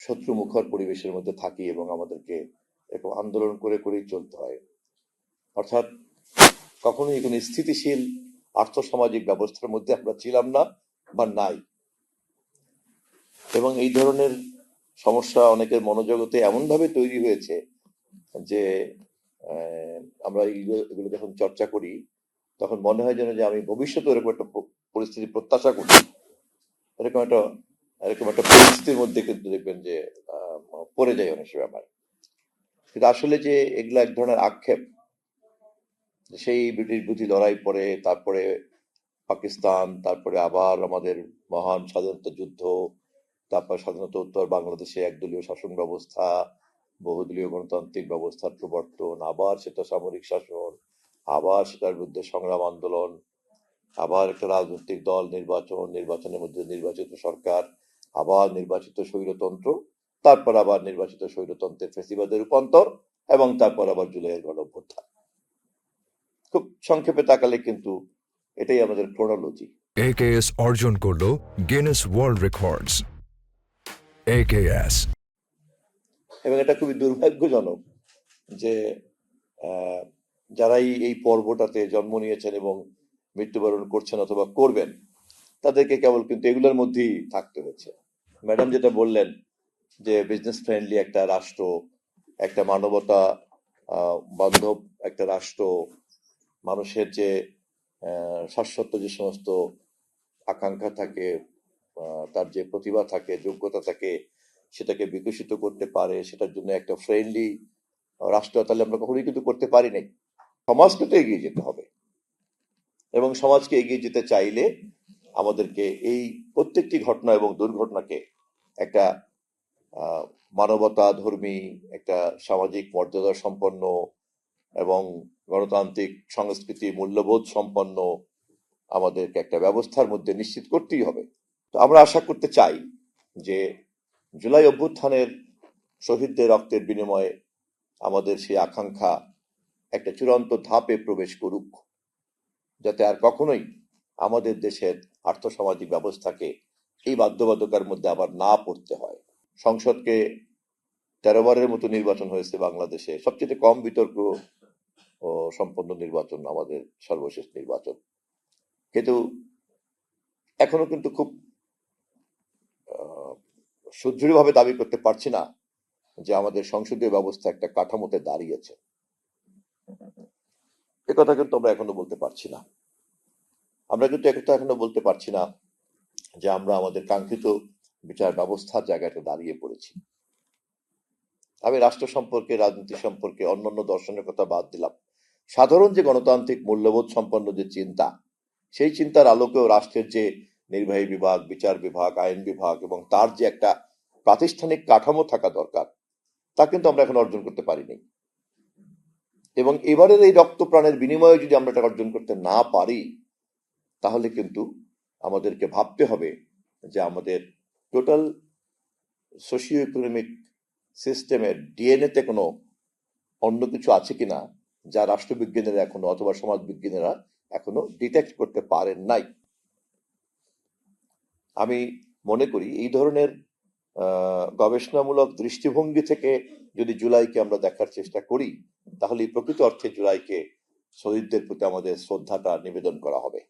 শত্রুমুখর পরিবেশের মধ্যে থাকি এবং আমাদেরকে এরকম আন্দোলন করে করেই চলতে হয়। অর্থাৎ কখনোই কোনো স্থিতিশীল আর্থসামাজিক ব্যবস্থার মধ্যে আমরা ছিলাম না বা নাই। এবং এই ধরনের সমস্যা অনেকের মনোজগতে এমনভাবে তৈরি হয়েছে যে আমরা এগুলো যখন চর্চা করি তখন মনে হয় যেন যে আমি ভবিষ্যতে এরকম একটা পরিস্থিতি প্রত্যাশা করি। এরকম একটা পরিস্থিতির মধ্যে কিন্তু দেখবেন যে পড়ে যায় অনেক সময় আমার। কিন্তু আসলে যে এগুলো এক ধরনের আক্ষেপ, সেই ব্রিটিশ বিরোধী লড়াই পরে, তারপরে পাকিস্তান, তারপরে আবার আমাদের মহান স্বাধীনতা যুদ্ধ, তারপর স্বাধীনতা উত্তর বাংলাদেশে একদলীয় শাসন ব্যবস্থা, বহুদলীয় গণতান্ত্রিক ব্যবস্থার প্রবর্তন, আবার সেটা সামরিক শাসন, আবার সেটার বিরুদ্ধে সংগ্রাম আন্দোলন, আবার একটা রাজনৈতিক দল নির্বাচন, নির্বাচনের মধ্যে নির্বাচিত সরকার, আবার নির্বাচিত স্বৈরতন্ত্র, তারপর আবার নির্বাচিত স্বৈরতন্ত্রের ফেসিবাদে রূপান্তর, এবং তারপর আবার জুলাইয়ের গণঅভ্যুত্থান। খুব সংক্ষেপে তাকালে কিন্তু এটাই আমাদের ক্রোনোলজি। AKS অর্জন করলো গিনেস ওয়ার্ল্ড রেকর্ডস। AKS, এবং এটা খুবই দুর্ভাগ্যজনক যে যারাই এই পর্বটাতে জন্ম নিয়েছেন এবং মৃত্যুবরণ করছেন অথবা করবেন, তাদেরকে কেবল কিন্তু এগুলোর মধ্যেই থাকতে হয়েছে। ম্যাডাম যেটা বললেন যে বিজনেস ফ্রেন্ডলি একটা রাষ্ট্র, একটা মানবতা বান্ধব একটা রাষ্ট্র, মানুষের যে শাশ্বত যে সমস্ত আকাঙ্ক্ষা থাকে, তার যে প্রতিভা থাকে, যোগ্যতা থাকে, সেটাকে বিকশিত করতে পারে, সেটার জন্য একটা ফ্রেন্ডলি রাষ্ট্র তাহলে আমরা কখনোই কিন্তু করতে পারি নাই। সমাজকে তো এগিয়ে যেতে হবে, এবং সমাজকে এগিয়ে যেতে চাইলে আমাদেরকে এই প্রত্যেকটি ঘটনা এবং দুর্ঘটনাকে একটা মানবতা ধর্মী, একটা সামাজিক মর্যাদা সম্পন্ন এবং গণতান্ত্রিক সংস্কৃতি মূল্যবোধ সম্পন্ন আমাদেরকে একটা ব্যবস্থার মধ্যে নিশ্চিত করতেই হবে। তো আমরা আশা করতে চাই যে জুলাই অভ্যুত্থানের শহীদদের রক্তের বিনিময়ে আমাদের সেই আকাঙ্ক্ষা একটা চূড়ান্ত ধাপে প্রবেশ করুক, যাতে আর কখনোই আমাদের দেশের আর্থসামাজিক ব্যবস্থাকে এই বাধ্যবাধকতার মধ্যে আবার না পড়তে হয়। সংসদকে 13 বারের মতো নির্বাচন হয়েছে বাংলাদেশে, সবচেয়ে কম বিতর্ক ও সম্পন্ন নির্বাচন আমাদের সর্বশেষ নির্বাচন। কিন্তু এখনো কিন্তু খুব সুদৃঢ়ভাবে দাবি করতে পারছি না যে আমাদের সংসদীয় ব্যবস্থা একটা কাঠামোতে দাঁড়িয়েছে। একথা কিন্তু আমরা এখনো বলতে পারছি না। আমরা কিন্তু একথা এখনো বলতে পারছি না যে আমরা আমাদের কাঙ্ক্ষিত বিচার ব্যবস্থার জায়গাটা দাঁড়িয়ে পড়েছি। আমি রাষ্ট্র সম্পর্কে, রাজনীতি সম্পর্কে, অন্যান্য দর্শনের কথা বাদ দিলাম, সাধারণ যে গণতান্ত্রিক মূল্যবোধ সম্পন্ন যে চিন্তা, সেই চিন্তার আলোকেও রাষ্ট্রের যে নির্বাহী বিভাগ, বিচার বিভাগ, আইন বিভাগ এবং তার যে একটা প্রাতিষ্ঠানিক কাঠামো থাকা দরকার, তা কিন্তু আমরা এখন অর্জন করতে পারিনি। এবং এবারের এই রক্ত প্রাণের বিনিময়ে যদি আমরা এটা অর্জন করতে না পারি, তাহলে কিন্তু আমাদেরকে ভাবতে হবে যে আমাদের টোটাল সোশিও ইকোনমিক সিস্টেমের ডিএনএতে কোনো অন্য কিছু আছে কিনা, যা রাষ্ট্রবিজ্ঞানীরা এখনো অথবা সমাজ বিজ্ঞানীরা এখনো ডিটেক্ট করতে পারেন নাই। আমি মনে করি এই ধরনের গবেষণামূলক দৃষ্টিভঙ্গি থেকে যদি জুলাইকে আমরা দেখার চেষ্টা করি, তাহলে প্রকৃত অর্থে জুলাইকে শহীদদের প্রতি আমাদের শ্রদ্ধাটা নিবেদন করা হবে।